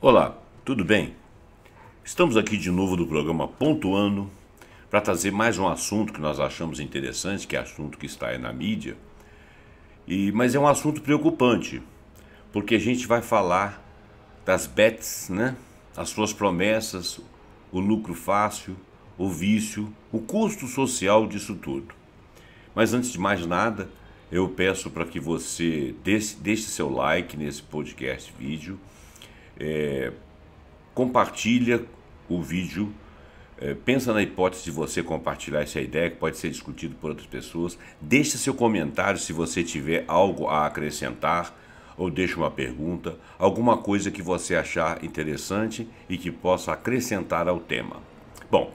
Olá, tudo bem? Estamos aqui de novo do programa Pontuando para trazer mais um assunto que nós achamos interessante, que é assunto que está aí na mídia, mas é um assunto preocupante, porque a gente vai falar das bets, né? As suas promessas, o lucro fácil, o vício, o custo social disso tudo. Mas antes de mais nada, eu peço para que você deixe seu like nesse podcast vídeo, compartilha o vídeo, pensa na hipótese de você compartilhar essa ideia que pode ser discutido por outras pessoas. Deixe seu comentário se você tiver algo a acrescentar ou deixe uma pergunta, alguma coisa que você achar interessante e que possa acrescentar ao tema. Bom,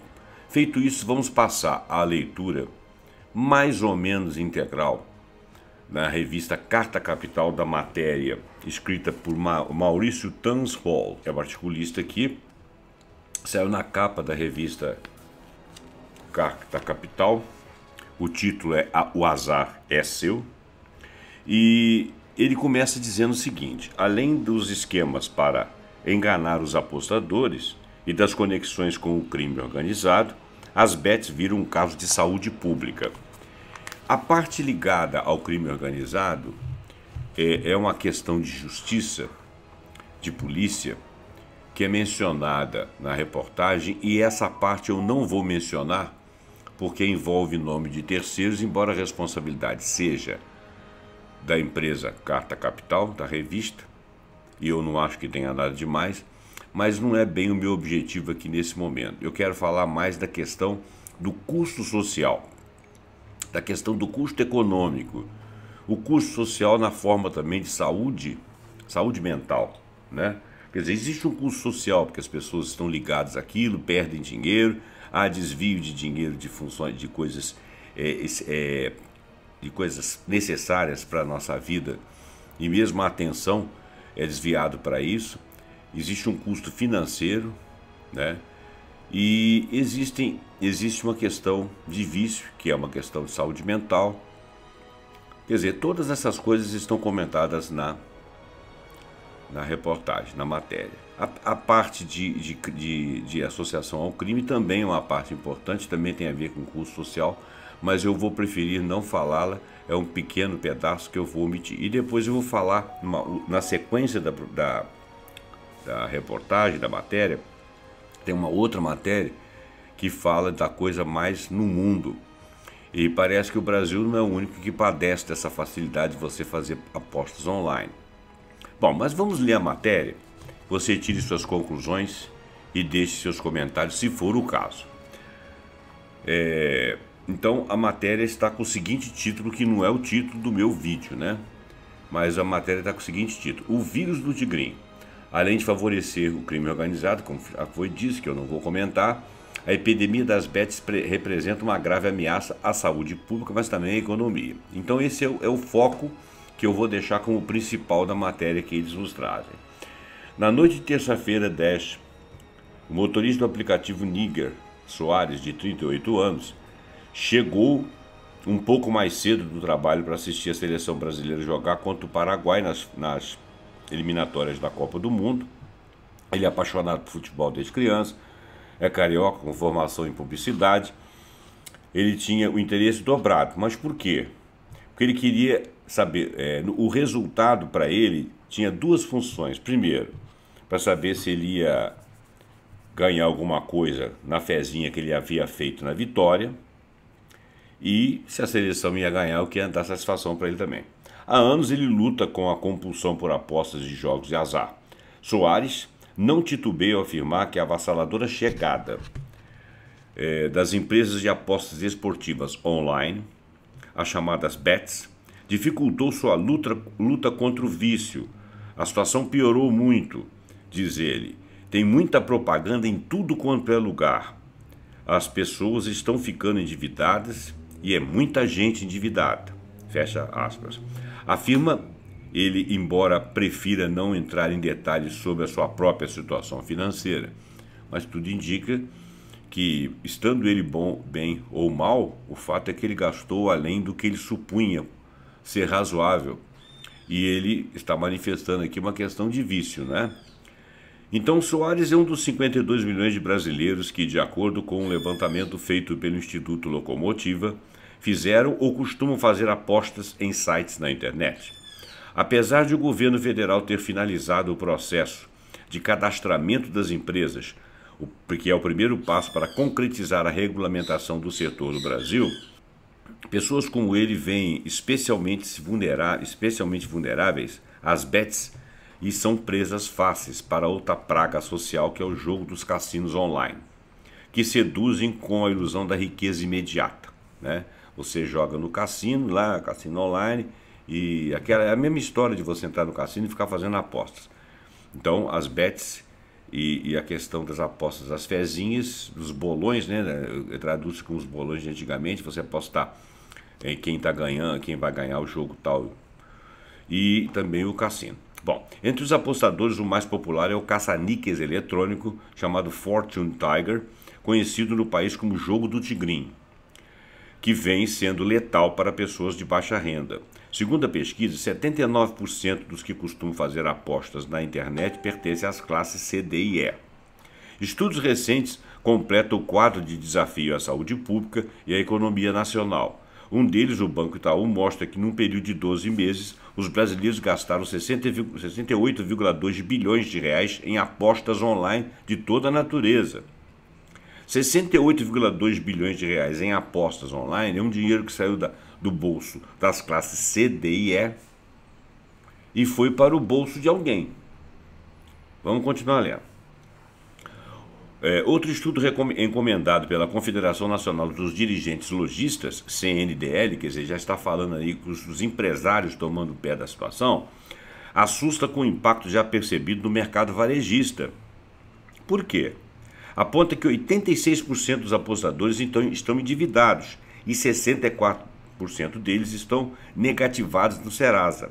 feito isso, vamos passar à leitura mais ou menos integral na revista Carta Capital da matéria, escrita por Maurício Tansfall, que é um articulista aqui, saiu na capa da revista Carta Capital. O título é O Azar é Seu, e ele começa dizendo o seguinte: além dos esquemas para enganar os apostadores e das conexões com o crime organizado, as bets viram um caso de saúde pública. A parte ligada ao crime organizado é uma questão de justiça, de polícia, que é mencionada na reportagem, e essa parte eu não vou mencionar porque envolve nome de terceiros, embora a responsabilidade seja da empresa Carta Capital, da revista, e eu não acho que tenha nada demais, mas não é bem o meu objetivo aqui nesse momento. Eu quero falar mais da questão do custo social, da questão do custo econômico, o custo social na forma também de saúde mental, né? Quer dizer, existe um custo social porque as pessoas estão ligadas àquilo, perdem dinheiro, há desvio de dinheiro de funções, de coisas necessárias para a nossa vida, e mesmo a atenção é desviado para isso. Existe um custo financeiro, né? E existe uma questão de vício, que é uma questão de saúde mental. Quer dizer, todas essas coisas estão comentadas na reportagem, na matéria. A parte de associação ao crime também é uma parte importante, também tem a ver com custo social, mas eu vou preferir não falá-la, é um pequeno pedaço que eu vou omitir. E depois eu vou falar, na sequência da reportagem, da matéria, tem uma outra matéria que fala da coisa mais no mundo. E parece que o Brasil não é o único que padece dessa facilidade de você fazer apostas online. Bom, mas vamos ler a matéria. Você tire suas conclusões e deixe seus comentários, se for o caso. Então, a matéria está com o seguinte título, que não é o título do meu vídeo, né? Mas a matéria está com o seguinte título: O vírus do Tigrinho. Além de favorecer o crime organizado, como foi dito, que eu não vou comentar, a epidemia das bets representa uma grave ameaça à saúde pública, mas também à economia. Então esse é o foco que eu vou deixar como principal da matéria que eles nos trazem. Na noite de terça-feira 10, o motorista do aplicativo Níger Soares, de 38 anos, chegou um pouco mais cedo do trabalho para assistir a seleção brasileira jogar contra o Paraguai nas eliminatórias da Copa do Mundo. Ele é apaixonado por futebol desde criança, é carioca, com formação em publicidade. Ele tinha o interesse dobrado. Mas por quê? Porque ele queria saber, o resultado para ele tinha duas funções. Primeiro, para saber se ele ia ganhar alguma coisa na fezinha que ele havia feito na vitória, e se a seleção ia ganhar, o que ia dar satisfação para ele também. Há anos ele luta com a compulsão por apostas de jogos de azar. Soares não titubeia ao afirmar que a avassaladora chegada das empresas de apostas esportivas online, as chamadas bets, dificultou sua luta contra o vício. A situação piorou muito, diz ele. Tem muita propaganda em tudo quanto é lugar. As pessoas estão ficando endividadas e é muita gente endividada. Fecha aspas. Afirma ele, embora prefira não entrar em detalhes sobre a sua própria situação financeira, mas tudo indica que, estando ele bem ou mal, o fato é que ele gastou além do que ele supunha ser razoável, e ele está manifestando aqui uma questão de vício, né? Então, Soares é um dos 52 milhões de brasileiros que, de acordo com um levantamento feito pelo Instituto Locomotiva, fizeram ou costumam fazer apostas em sites na internet. Apesar de o governo federal ter finalizado o processo de cadastramento das empresas, que é o primeiro passo para concretizar a regulamentação do setor no Brasil, pessoas como ele veem especialmente vulneráveis às bets e são presas fáceis para outra praga social que é o jogo dos cassinos online, que seduzem com a ilusão da riqueza imediata, né? Você joga no cassino, lá, cassino online, e é a mesma história de você entrar no cassino e ficar fazendo apostas. Então, as bets e a questão das apostas, as fezinhas, dos bolões, né? Traduz com os bolões de antigamente, você apostar em quem está ganhando, quem vai ganhar o jogo tal, e também o cassino. Bom, entre os apostadores, o mais popular é o caça-níqueis eletrônico, chamado Fortune Tiger, conhecido no país como Jogo do Tigrinho, que vem sendo letal para pessoas de baixa renda. Segundo a pesquisa, 79% dos que costumam fazer apostas na internet pertencem às classes C, D e E. Estudos recentes completam o quadro de desafio à saúde pública e à economia nacional. Um deles, o Banco Itaú, mostra que num período de 12 meses, os brasileiros gastaram 68,2 bilhões de reais em apostas online de toda a natureza. 68,2 bilhões de reais em apostas online é um dinheiro que saiu do bolso das classes C, D e E e foi para o bolso de alguém. Vamos continuar lendo. Outro estudo encomendado pela Confederação Nacional dos Dirigentes Lojistas, CNDL, quer dizer, já está falando aí com os empresários tomando o pé da situação, assusta com o impacto já percebido no mercado varejista. Por quê? Aponta que 86% dos apostadores estão endividados e 64% deles estão negativados no Serasa.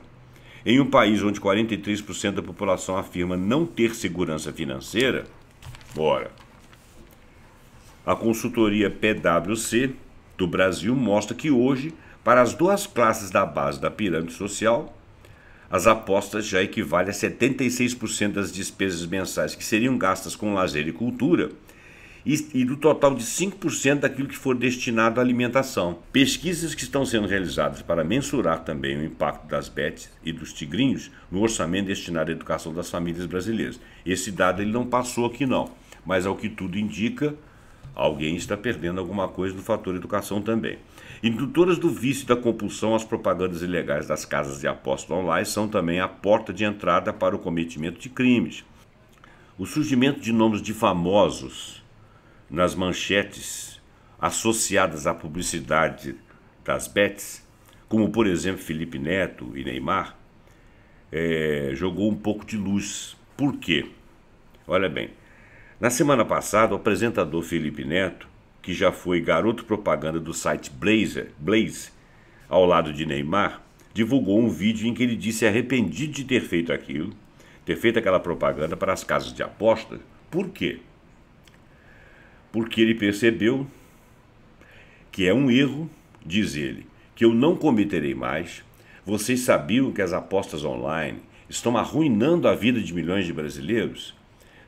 Em um país onde 43% da população afirma não ter segurança financeira, a consultoria PwC do Brasil mostra que hoje, para as duas classes da base da pirâmide social, as apostas já equivalem a 76% das despesas mensais que seriam gastas com lazer e cultura e do total de 5% daquilo que for destinado à alimentação. Pesquisas que estão sendo realizadas para mensurar também o impacto das bets e dos tigrinhos no orçamento destinado à educação das famílias brasileiras. Esse dado ele não passou aqui não, mas ao que tudo indica, alguém está perdendo alguma coisa no fator educação também. Indutoras do vício e da compulsão, as propagandas ilegais das casas de apostas online são também a porta de entrada para o cometimento de crimes. O surgimento de nomes de famosos nas manchetes associadas à publicidade das bets, como por exemplo Felipe Neto e Neymar, jogou um pouco de luz. Por quê? Olha bem, na semana passada, o apresentador Felipe Neto, que já foi garoto propaganda do site Blaze, ao lado de Neymar, divulgou um vídeo em que ele disse arrependido de ter feito aquilo, ter feito aquela propaganda para as casas de aposta. Por quê? Porque ele percebeu que é um erro, diz ele, que eu não cometerei mais. Vocês sabiam que as apostas online estão arruinando a vida de milhões de brasileiros?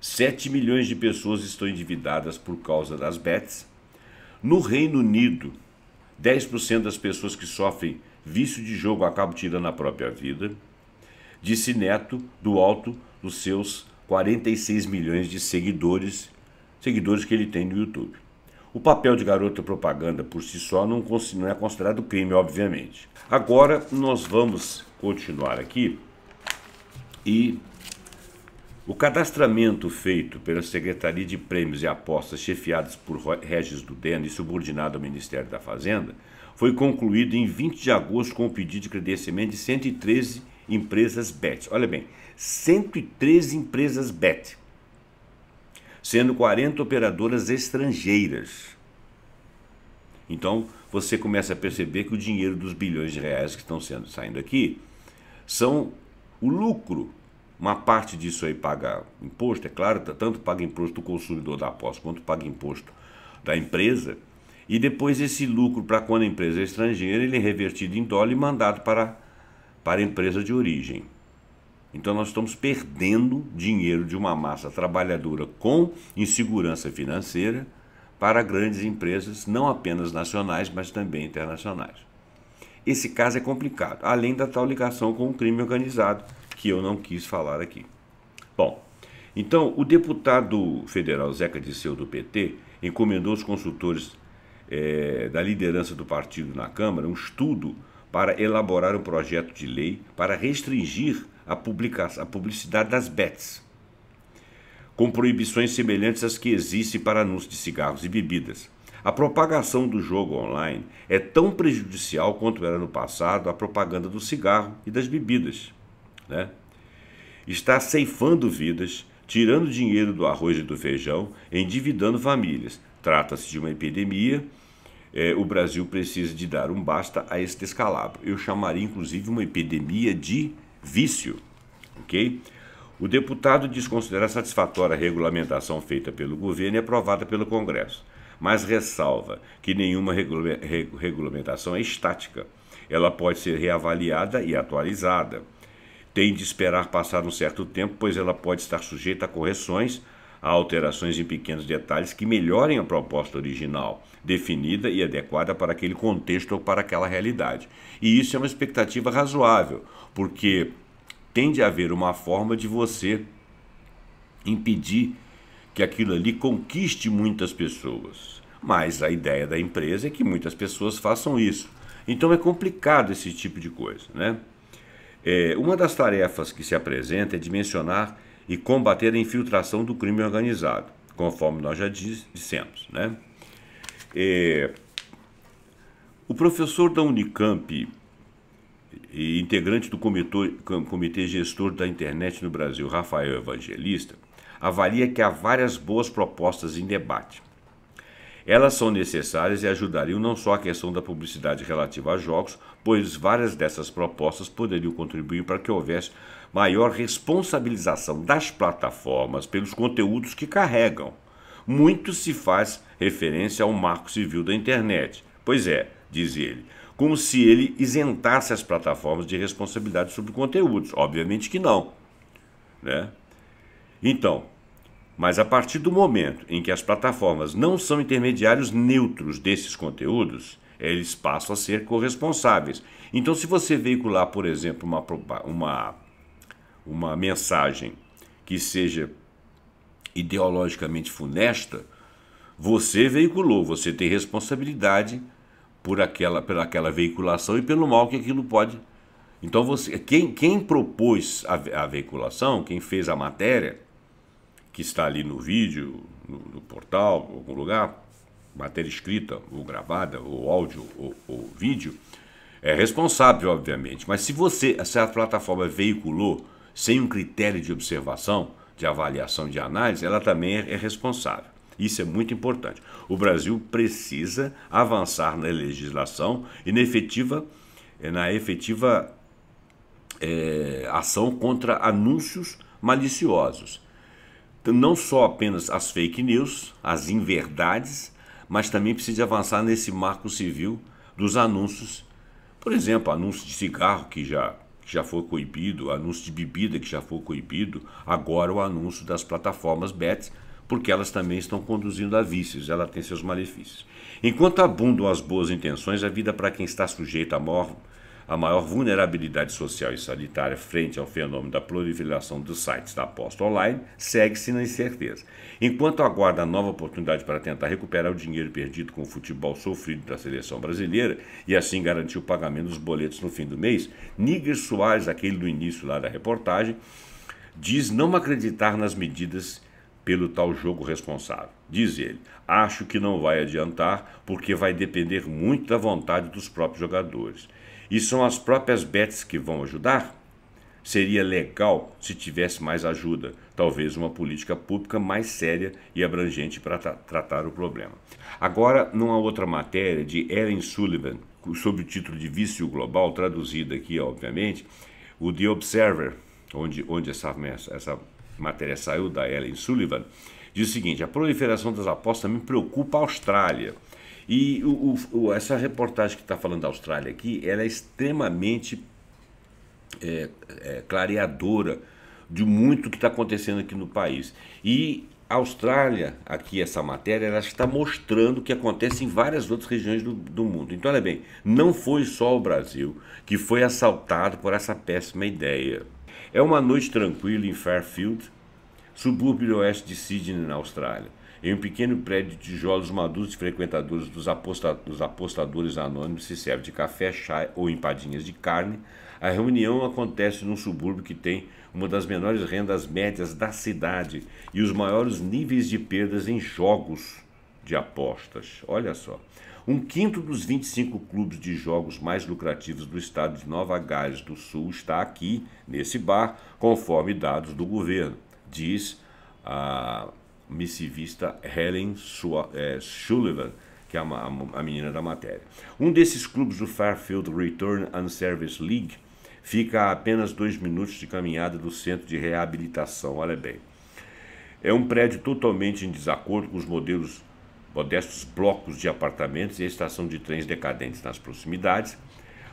7 milhões de pessoas estão endividadas por causa das bets. No Reino Unido, 10% das pessoas que sofrem vício de jogo acabam tirando a própria vida. Disse Neto do alto dos seus 46 milhões de seguidores que ele tem no YouTube. O papel de garoto propaganda por si só não é considerado crime, obviamente. Agora nós vamos continuar aqui e o cadastramento feito pela Secretaria de Prêmios e Apostas, chefiadas por Regis Dudena e subordinado ao Ministério da Fazenda, foi concluído em 20 de agosto com o pedido de credenciamento de 113 empresas BET. Olha bem, 113 empresas BET, sendo 40 operadoras estrangeiras. Então, você começa a perceber que o dinheiro dos bilhões de reais que estão saindo aqui são o lucro. Uma parte disso aí paga imposto, é claro, tanto paga imposto do consumidor da aposta quanto paga imposto da empresa, e depois esse lucro, para quando a empresa é estrangeira, ele é revertido em dólar e mandado para a empresa de origem. Então nós estamos perdendo dinheiro de uma massa trabalhadora com insegurança financeira para grandes empresas, não apenas nacionais, mas também internacionais. Esse caso é complicado, além da tal ligação com o crime organizado, que eu não quis falar aqui. Bom, então o deputado federal Zeca Disseu, do PT, encomendou aos consultores da liderança do partido na Câmara um estudo para elaborar um projeto de lei para restringir a publicidade das bets, com proibições semelhantes às que existem para anúncios de cigarros e bebidas. A propagação do jogo online é tão prejudicial quanto era no passado a propaganda do cigarro e das bebidas, né? Está ceifando vidas, tirando dinheiro do arroz e do feijão, endividando famílias. Trata-se de uma epidemia. O Brasil precisa de dar um basta a esse descalabro. Eu chamaria, inclusive, uma epidemia de vício, ok? O deputado desconsidera satisfatória a regulamentação feita pelo governo e aprovada pelo Congresso, mas ressalva que nenhuma regulamentação é estática. Ela pode ser reavaliada e atualizada. Tem de esperar passar um certo tempo, pois ela pode estar sujeita a correções, a alterações em pequenos detalhes que melhorem a proposta original, definida e adequada para aquele contexto ou para aquela realidade. E isso é uma expectativa razoável, porque tem de haver uma forma de você impedir que aquilo ali conquiste muitas pessoas. Mas a ideia da empresa é que muitas pessoas façam isso. Então é complicado esse tipo de coisa, né? Uma das tarefas que se apresenta é dimensionar e combater a infiltração do crime organizado, conforme nós já dissemos, né? O professor da Unicamp e integrante do comitê gestor da internet no Brasil, Rafael Evangelista, avalia que há várias boas propostas em debate. Elas são necessárias e ajudariam não só a questão da publicidade relativa a jogos, pois várias dessas propostas poderiam contribuir para que houvesse maior responsabilização das plataformas pelos conteúdos que carregam. Muito se faz referência ao Marco Civil da internet. Pois é, diz ele, como se ele isentasse as plataformas de responsabilidade sobre conteúdos. Obviamente que não, né? Então, mas a partir do momento em que as plataformas não são intermediários neutros desses conteúdos, eles passam a ser corresponsáveis. Então, se você veicular, por exemplo, uma mensagem que seja ideologicamente funesta, você veiculou, você tem responsabilidade por aquela veiculação e pelo mal que aquilo pode. Então, quem propôs a veiculação, quem fez a matéria, que está ali no vídeo, no portal, em algum lugar, matéria escrita, ou gravada, ou áudio, ou vídeo, é responsável, obviamente. Mas se a plataforma veiculou sem um critério de observação, de avaliação, de análise, ela também é responsável. Isso é muito importante. O Brasil precisa avançar na legislação e na efetiva ação contra anúncios maliciosos. Não só apenas as fake news, as inverdades, mas também precisa avançar nesse marco civil dos anúncios. Por exemplo, anúncio de cigarro que já foi coibido, anúncio de bebida que já foi coibido, agora o anúncio das plataformas bets, porque elas também estão conduzindo a vícios, ela tem seus malefícios. Enquanto abundam as boas intenções, a vida para quem está sujeito a maior vulnerabilidade social e sanitária frente ao fenômeno da proliferação dos sites da aposta online segue-se na incerteza. Enquanto aguarda a nova oportunidade para tentar recuperar o dinheiro perdido com o futebol sofrido da seleção brasileira e assim garantir o pagamento dos boletos no fim do mês, Níger Soares, aquele do início lá da reportagem, diz não acreditar nas medidas pelo tal jogo responsável. Diz ele, acho que não vai adiantar porque vai depender muito da vontade dos próprios jogadores. E são as próprias bets que vão ajudar? Seria legal se tivesse mais ajuda, talvez uma política pública mais séria e abrangente para tratar o problema. Agora, numa outra matéria de Ellen Sullivan, sob o título de Vício Global, traduzida aqui, obviamente, o The Observer, onde essa matéria saiu da Ellen Sullivan, diz o seguinte, a proliferação das apostas me preocupa a Austrália. E essa reportagem que está falando da Austrália aqui, ela é extremamente clareadora de muito que está acontecendo aqui no país. E a Austrália, aqui essa matéria, ela está mostrando o que acontece em várias outras regiões do mundo. Então, olha bem, não foi só o Brasil que foi assaltado por essa péssima ideia. É uma noite tranquila em Fairfield, subúrbio do oeste de Sydney, na Austrália. Em um pequeno prédio de tijolos maduros de frequentadores dos apostadores anônimos se serve de café, chá ou empadinhas de carne. A reunião acontece num subúrbio que tem uma das menores rendas médias da cidade e os maiores níveis de perdas em jogos de apostas. Olha só. Um quinto dos 25 clubes de jogos mais lucrativos do estado de Nova Gales do Sul está aqui, nesse bar, conforme dados do governo, diz a missivista Helen Sullivan, que é a menina da matéria. Um desses clubes, do Fairfield Return and Service League, fica a apenas 2 minutos de caminhada do centro de reabilitação. Olha bem, é um prédio totalmente em desacordo com os modestos blocos de apartamentos e a estação de trens decadentes nas proximidades.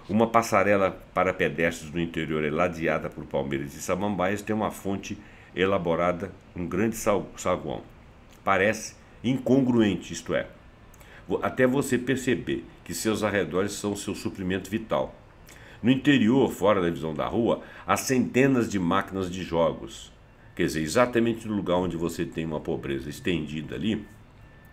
Uma passarela para pedestres no interior é ladeada por palmeiras e samambaias, tem uma fonte elaborada, um grande saguão. Parece incongruente, isto é, até você perceber que seus arredores são seu suprimento vital. No interior, fora da visão da rua, há centenas de máquinas de jogos. Quer dizer, exatamente no lugar onde você tem uma pobreza estendida ali,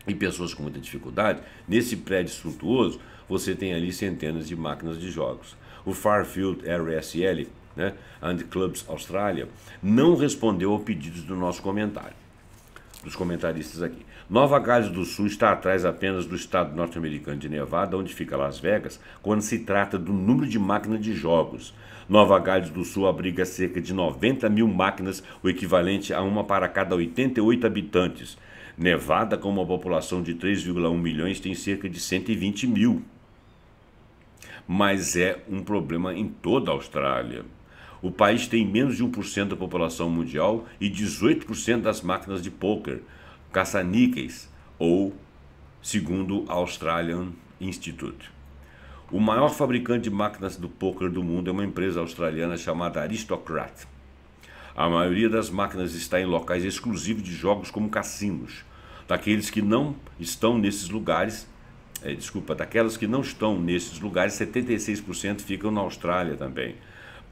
e pessoas com muita dificuldade, nesse prédio suntuoso, você tem ali centenas de máquinas de jogos. O Fairfield RSL, né, and Clubs Australia, não respondeu ao pedido do nosso comentário, dos comentaristas aqui. Nova Gales do Sul está atrás apenas do estado norte-americano de Nevada, onde fica Las Vegas, quando se trata do número de máquinas de jogos. Nova Gales do Sul abriga cerca de 90 mil máquinas, o equivalente a uma para cada 88 habitantes. Nevada, com uma população de 3,1 milhões, tem cerca de 120 mil. Mas é um problema em toda a Austrália. O país tem menos de 1% da população mundial e 18% das máquinas de pôquer, caça-níqueis, ou segundo a Australian Institute. O maior fabricante de máquinas do pôquer do mundo é uma empresa australiana chamada Aristocrat. A maioria das máquinas está em locais exclusivos de jogos como cassinos. Daqueles que não estão nesses lugares, daquelas que não estão nesses lugares, 76% ficam na Austrália também.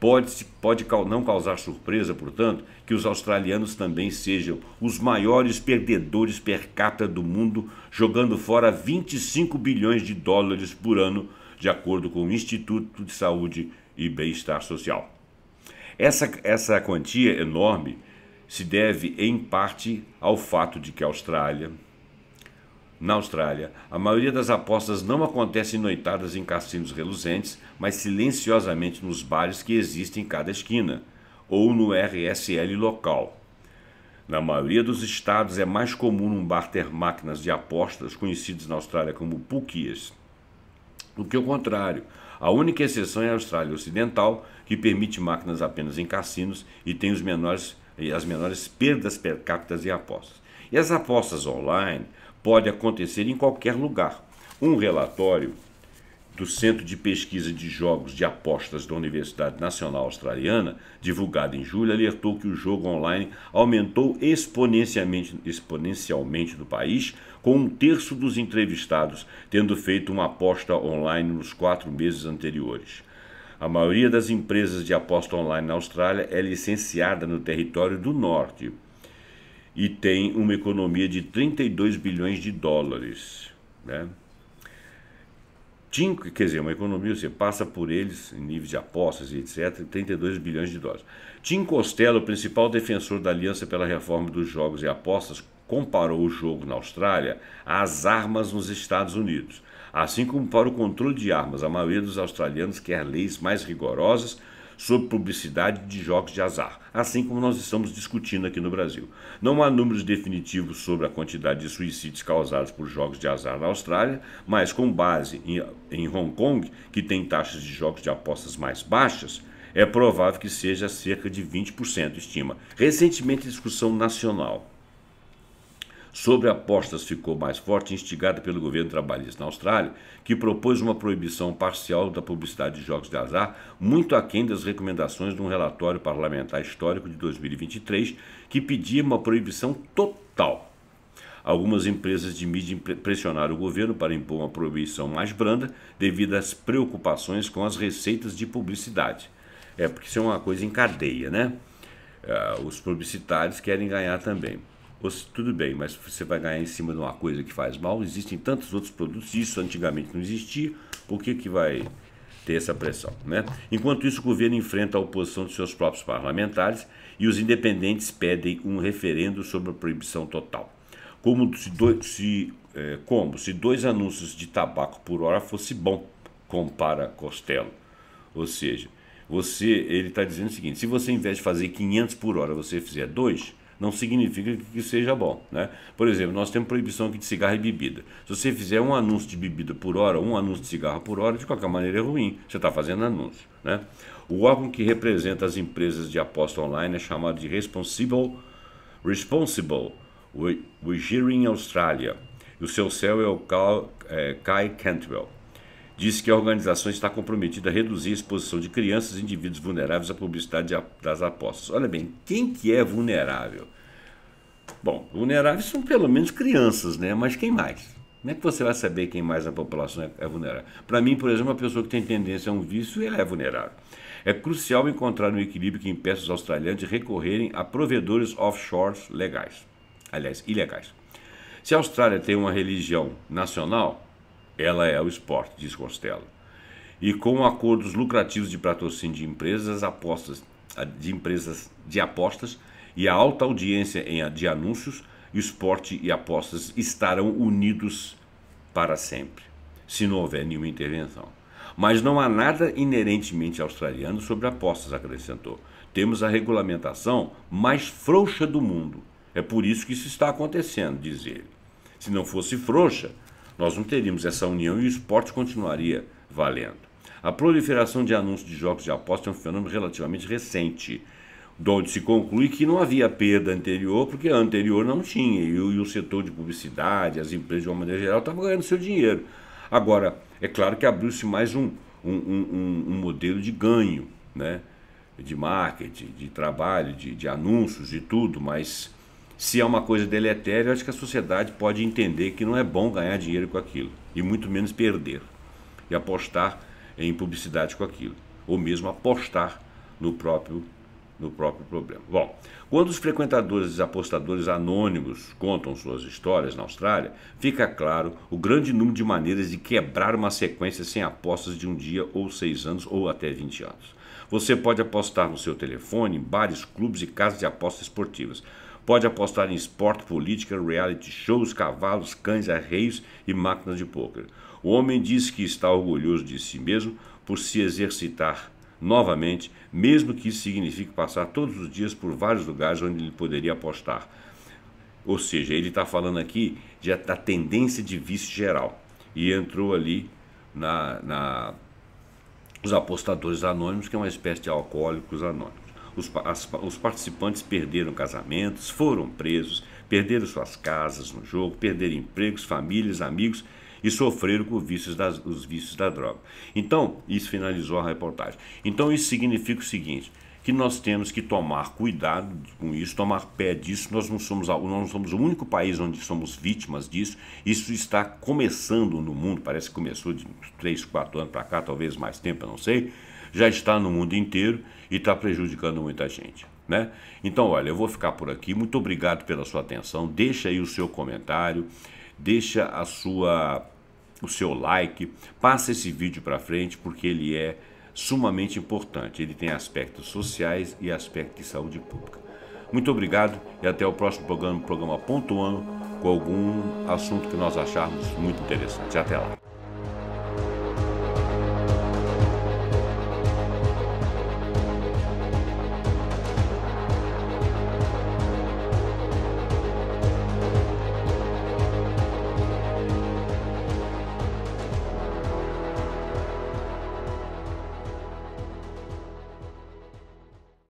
Pode não causar surpresa, portanto, que os australianos também sejam os maiores perdedores per capita do mundo, jogando fora 25 bilhões de dólares por ano, de acordo com o Instituto de Saúde e Bem-Estar Social. Essa quantia enorme se deve, em parte, ao fato de que na Austrália, a maioria das apostas não acontece em noitadas em cassinos reluzentes, mas silenciosamente nos bares que existem em cada esquina, ou no RSL local. Na maioria dos estados é mais comum um bar ter máquinas de apostas, conhecidas na Austrália como bookies, do que o contrário. A única exceção é a Austrália Ocidental, que permite máquinas apenas em cassinos e tem as menores perdas per capita em apostas. E as apostas online podem acontecer em qualquer lugar. Um relatório do Centro de Pesquisa de Jogos de Apostas da Universidade Nacional Australiana, divulgado em julho, alertou que o jogo online aumentou exponencialmente no país, com 1/3 dos entrevistados tendo feito uma aposta online nos 4 meses anteriores. A maioria das empresas de aposta online na Austrália é licenciada no território do norte e tem uma economia de 32 bilhões de dólares, né? Quer dizer, uma economia, você passa por eles em níveis de apostas e etc., 32 bilhões de dólares. Tim Costello, o principal defensor da Aliança pela Reforma dos Jogos e Apostas, comparou o jogo na Austrália às armas nos Estados Unidos. Assim como para o controle de armas, a maioria dos australianos quer leis mais rigorosas sobre publicidade de jogos de azar, assim como nós estamos discutindo aqui no Brasil. Não há números definitivos sobre a quantidade de suicídios causados por jogos de azar na Austrália, mas com base em Hong Kong, que tem taxas de jogos de apostas mais baixas, é provável que seja cerca de 20%, estima. Recentemente, a discussão nacional sobre apostas ficou mais forte, instigada pelo governo trabalhista na Austrália, que propôs uma proibição parcial da publicidade de jogos de azar, muito aquém das recomendações de um relatório parlamentar histórico de 2023, que pedia uma proibição total. Algumas empresas de mídia pressionaram o governo para impor uma proibição mais branda devido às preocupações com as receitas de publicidade. Porque isso é uma coisa em cadeia, né? Os publicitários querem ganhar também. Tudo bem, mas você vai ganhar em cima de uma coisa que faz mal. Existem tantos outros produtos, isso antigamente não existia, por que vai ter essa pressão, né? Enquanto isso, o governo enfrenta a oposição de seus próprios parlamentares e os independentes pedem um referendo sobre a proibição total. Como se 2 anúncios de tabaco por hora fosse bom, compara Costello. Ou seja, ele está dizendo o seguinte: se você, em vez de fazer 500 por hora, você fizer 2, não significa que seja bom, né? Por exemplo, nós temos proibição aqui de cigarro e bebida. Se você fizer um anúncio de bebida por hora, um anúncio de cigarro por hora, de qualquer maneira é ruim. Você está fazendo anúncio, né? O órgão que representa as empresas de aposta online é chamado de Responsible Wagering Australia. E o seu CEO é o Kai Cantwell. Disse que a organização está comprometida a reduzir a exposição de crianças e indivíduos vulneráveis à publicidade das apostas. Olha bem, quem que é vulnerável? Bom, vulneráveis são pelo menos crianças, né? Mas quem mais? Como é que você vai saber quem mais na população é vulnerável? Para mim, por exemplo, uma pessoa que tem tendência a um vício, ela é vulnerável. É crucial encontrar um equilíbrio que impeça os australianos de recorrerem a provedores offshores ilegais. Se a Austrália tem uma religião nacional, ela é o esporte, diz Costello. E com acordos lucrativos de patrocínio de empresas de apostas e a alta audiência de anúncios, o esporte e apostas estarão unidos para sempre, se não houver nenhuma intervenção. Mas não há nada inerentemente australiano sobre apostas, acrescentou. Temos a regulamentação mais frouxa do mundo. É por isso que isso está acontecendo, diz ele. Se não fosse frouxa, nós não teríamos essa união e o esporte continuaria valendo. A proliferação de anúncios de jogos de aposta é um fenômeno relativamente recente, onde se conclui que não havia perda anterior, porque a anterior não tinha, e o setor de publicidade, as empresas de uma maneira geral, estavam ganhando seu dinheiro. Agora, é claro que abriu-se mais um modelo de ganho, né? De marketing, de trabalho, de anúncios, de tudo, mas se é uma coisa deletéria, eu acho que a sociedade pode entender que não é bom ganhar dinheiro com aquilo, e muito menos perder, e apostar em publicidade com aquilo, ou mesmo apostar no próprio problema. Bom, quando os frequentadores e apostadores anônimos contam suas histórias na Austrália, fica claro o grande número de maneiras de quebrar uma sequência sem apostas de um dia ou 6 anos ou até 20 anos. Você pode apostar no seu telefone, em bares, clubes e casas de apostas esportivas. Pode apostar em esporte, política, reality shows, cavalos, cães, arreios e máquinas de pôquer. O homem diz que está orgulhoso de si mesmo por se exercitar novamente, mesmo que isso signifique passar todos os dias por vários lugares onde ele poderia apostar. Ou seja, ele está falando aqui da tendência de vício geral. E entrou ali os apostadores anônimos, que é uma espécie de alcoólicos anônimos. Os participantes perderam casamentos, foram presos, perderam suas casas no jogo, perderam empregos, famílias, amigos e sofreram com os vícios da droga. Então, isso finalizou a reportagem. Então, isso significa o seguinte, que nós temos que tomar cuidado com isso, tomar pé disso. Nós não somos o único país onde somos vítimas disso. Isso está começando no mundo, parece que começou de 3, 4 anos para cá, talvez mais tempo, eu não sei. Já está no mundo inteiro e está prejudicando muita gente, né? Então, olha, eu vou ficar por aqui. Muito obrigado pela sua atenção. Deixa aí o seu comentário, deixa o seu like, passa esse vídeo para frente, porque ele é sumamente importante. Ele tem aspectos sociais e aspectos de saúde pública. Muito obrigado e até o próximo programa pontuando com algum assunto que nós acharmos muito interessante. Até lá.